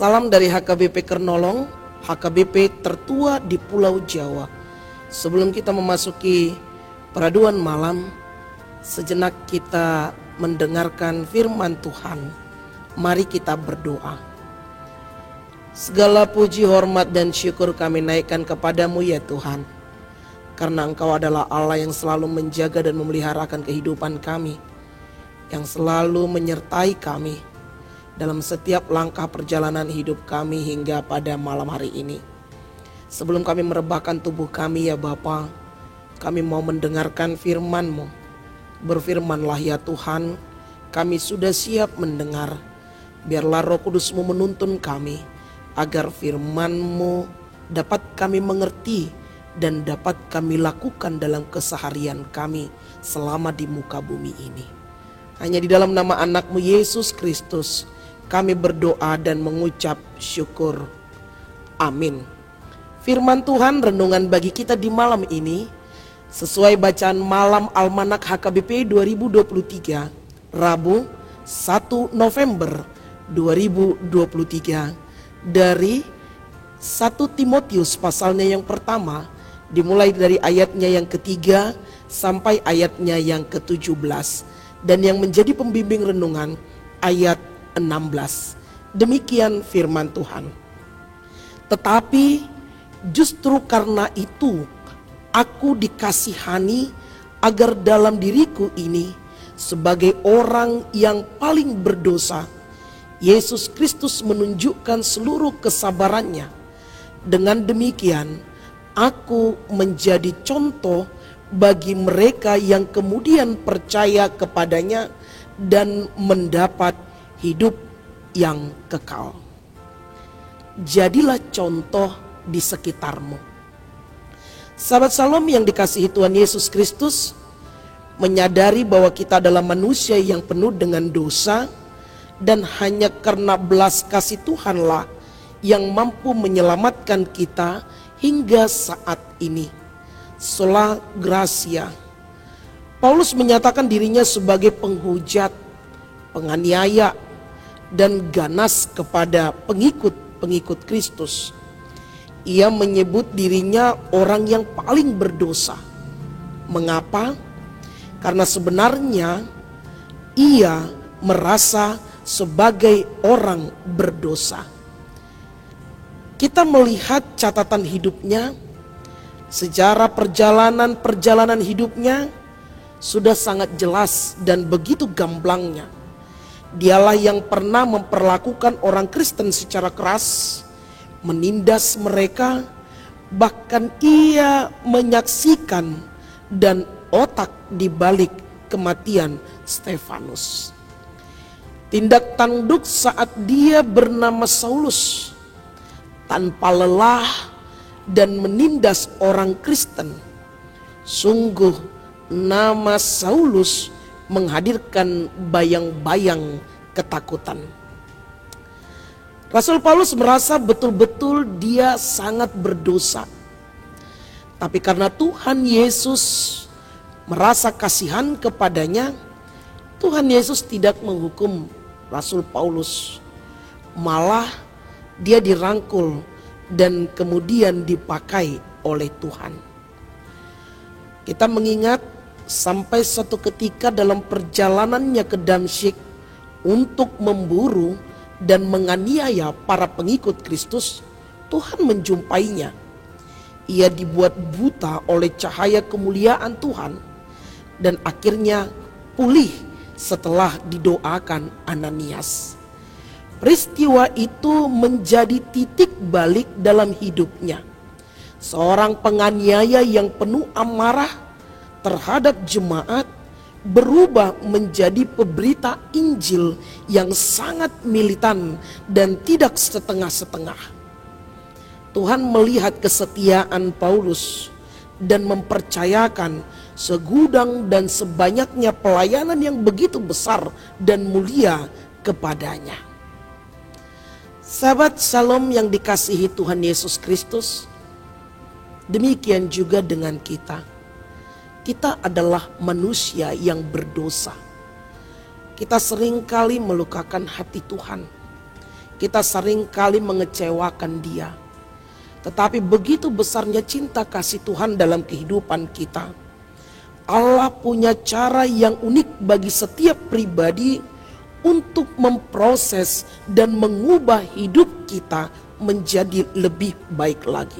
Salam dari HKBP Kernolong, HKBP tertua di Pulau Jawa. Sebelum kita memasuki peraduan malam, sejenak kita mendengarkan firman Tuhan. Mari kita berdoa. Segala puji, hormat, dan syukur kami naikkan kepadamu ya Tuhan. Karena Engkau adalah Allah yang selalu menjaga dan memeliharakan kehidupan kami, yang selalu menyertai kami dalam setiap langkah perjalanan hidup kami hingga pada malam hari ini. Sebelum kami merebahkan tubuh kami ya Bapa, kami mau mendengarkan firman-Mu. Berfirmanlah ya Tuhan, kami sudah siap mendengar. Biarlah Roh Kudus-Mu menuntun kami, agar firman-Mu dapat kami mengerti dan dapat kami lakukan dalam keseharian kami selama di muka bumi ini. Hanya di dalam nama anak-Mu Yesus Kristus kami berdoa dan mengucap syukur. Amin. Firman Tuhan renungan bagi kita di malam ini sesuai bacaan malam Almanak HKBP 2023, Rabu 1 November 2023 dari 1 Timotius pasalnya yang pertama, dimulai dari ayatnya yang ketiga sampai ayatnya yang ke-17, dan yang menjadi pembimbing renungan ayat 16. Demikian firman Tuhan. Tetapi justru karena itu aku dikasihani, agar dalam diriku ini sebagai orang yang paling berdosa, Yesus Kristus menunjukkan seluruh kesabarannya. Dengan demikian aku menjadi contoh bagi mereka yang kemudian percaya kepadanya dan mendapat hidup yang kekal. Jadilah contoh di sekitarmu. Sahabat Salom yang dikasihi Tuhan Yesus Kristus, menyadari bahwa kita adalah manusia yang penuh dengan dosa, dan hanya karena belas kasih Tuhanlah yang mampu menyelamatkan kita hingga saat ini. Sola Gracia. Paulus menyatakan dirinya sebagai penghujat, penganiaya, dan ganas kepada pengikut Kristus. Ia menyebut dirinya orang yang paling berdosa. Mengapa? Karena sebenarnya ia merasa sebagai orang berdosa. Kita melihat catatan hidupnya, sejarah perjalanan hidupnya sudah sangat jelas dan begitu gamblangnya. Dialah yang pernah memperlakukan orang Kristen secara keras, menindas mereka, bahkan ia menyaksikan dan otak di balik kematian Stefanus. Tindak tanduk saat dia bernama Saulus tanpa lelah dan menindas orang Kristen. Sungguh nama Saulus menghadirkan bayang-bayang ketakutan. Rasul Paulus merasa betul-betul dia sangat berdosa. Tapi karena Tuhan Yesus merasa kasihan kepadanya, Tuhan Yesus tidak menghukum Rasul Paulus. Malah dia dirangkul dan kemudian dipakai oleh Tuhan. Kita mengingat sampai suatu ketika dalam perjalanannya ke Damsyik untuk memburu dan menganiaya para pengikut Kristus, Tuhan menjumpainya. Ia dibuat buta oleh cahaya kemuliaan Tuhan dan akhirnya pulih setelah didoakan Ananias. Peristiwa itu menjadi titik balik dalam hidupnya. Seorang penganiaya yang penuh amarah terhadap jemaat berubah menjadi pemberita Injil yang sangat militan dan tidak setengah-setengah. Tuhan melihat kesetiaan Paulus dan mempercayakan segudang dan sebanyaknya pelayanan yang begitu besar dan mulia kepadanya. Sahabat Salom yang dikasihi Tuhan Yesus Kristus, demikian juga dengan kita. Kita adalah manusia yang berdosa. Kita seringkali melukakan hati Tuhan. kita seringkali mengecewakan Dia. Tetapi begitu besarnya cinta kasih Tuhan dalam kehidupan kita. Allah punya cara yang unik bagi setiap pribadi untuk memproses dan mengubah hidup kita menjadi lebih baik lagi.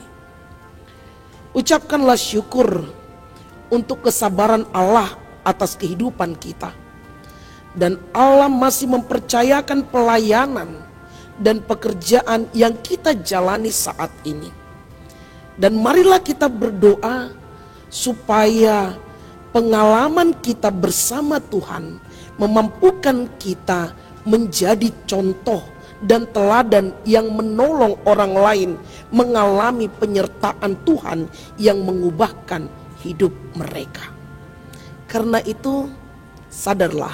Ucapkanlah syukur untuk kesabaran Allah atas kehidupan kita. Dan Allah masih mempercayakan pelayanan dan pekerjaan yang kita jalani saat ini. Dan marilah kita berdoa supaya pengalaman kita bersama Tuhan memampukan kita menjadi contoh dan teladan yang menolong orang lain mengalami penyertaan Tuhan yang mengubahkan hidup mereka. Karena itu, sadarlah,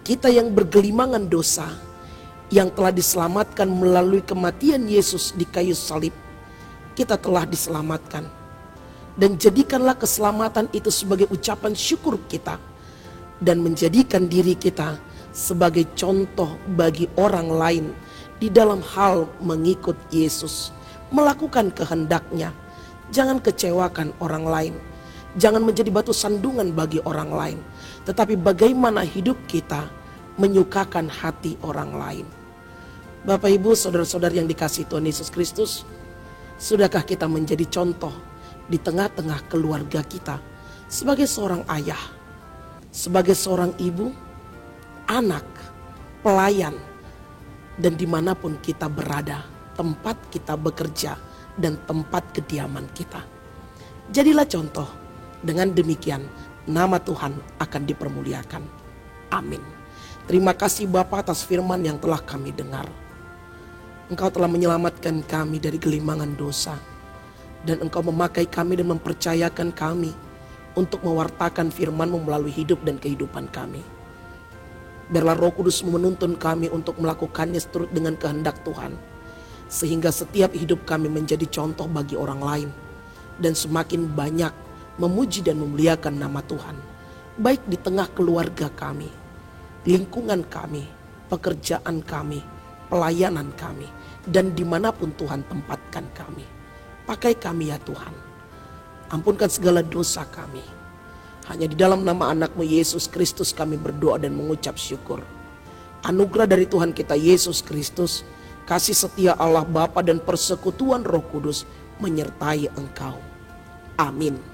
kita yang bergelimangan dosa, yang telah diselamatkan melalui kematian Yesus di kayu salib, kita telah diselamatkan. Dan jadikanlah keselamatan itu sebagai ucapan syukur kita, dan menjadikan diri kita sebagai contoh bagi orang lain di dalam hal mengikut Yesus, melakukan kehendak-Nya. Jangan kecewakan orang lain, jangan menjadi batu sandungan bagi orang lain, tetapi bagaimana hidup kita menyukakan hati orang lain. Bapak, Ibu, saudara-saudara yang dikasihi Tuhan Yesus Kristus, sudahkah kita menjadi contoh di tengah-tengah keluarga kita sebagai seorang ayah, sebagai seorang ibu, anak, pelayan, dan dimanapun kita berada, tempat kita bekerja, dan tempat kediaman kita. Jadilah contoh, dengan demikian nama Tuhan akan dipermuliakan. Amin. Terima kasih Bapa atas firman yang telah kami dengar. Engkau telah menyelamatkan kami dari gelimangan dosa, dan Engkau memakai kami dan mempercayakan kami untuk mewartakan firman-Mu melalui hidup dan kehidupan kami. Biarlah Roh Kudus menuntun kami untuk melakukannya seturut dengan kehendak Tuhan, sehingga setiap hidup kami menjadi contoh bagi orang lain, dan semakin banyak memuji dan memuliakan nama Tuhan, baik di tengah keluarga kami, lingkungan kami, pekerjaan kami, pelayanan kami, dan dimanapun Tuhan tempatkan kami. Pakai kami ya Tuhan, ampunkan segala dosa kami. Hanya di dalam nama anak-Mu Yesus Kristus kami berdoa dan mengucap syukur. Anugerah dari Tuhan kita Yesus Kristus, kasih setia Allah Bapa dan persekutuan Roh Kudus menyertai engkau. Amin.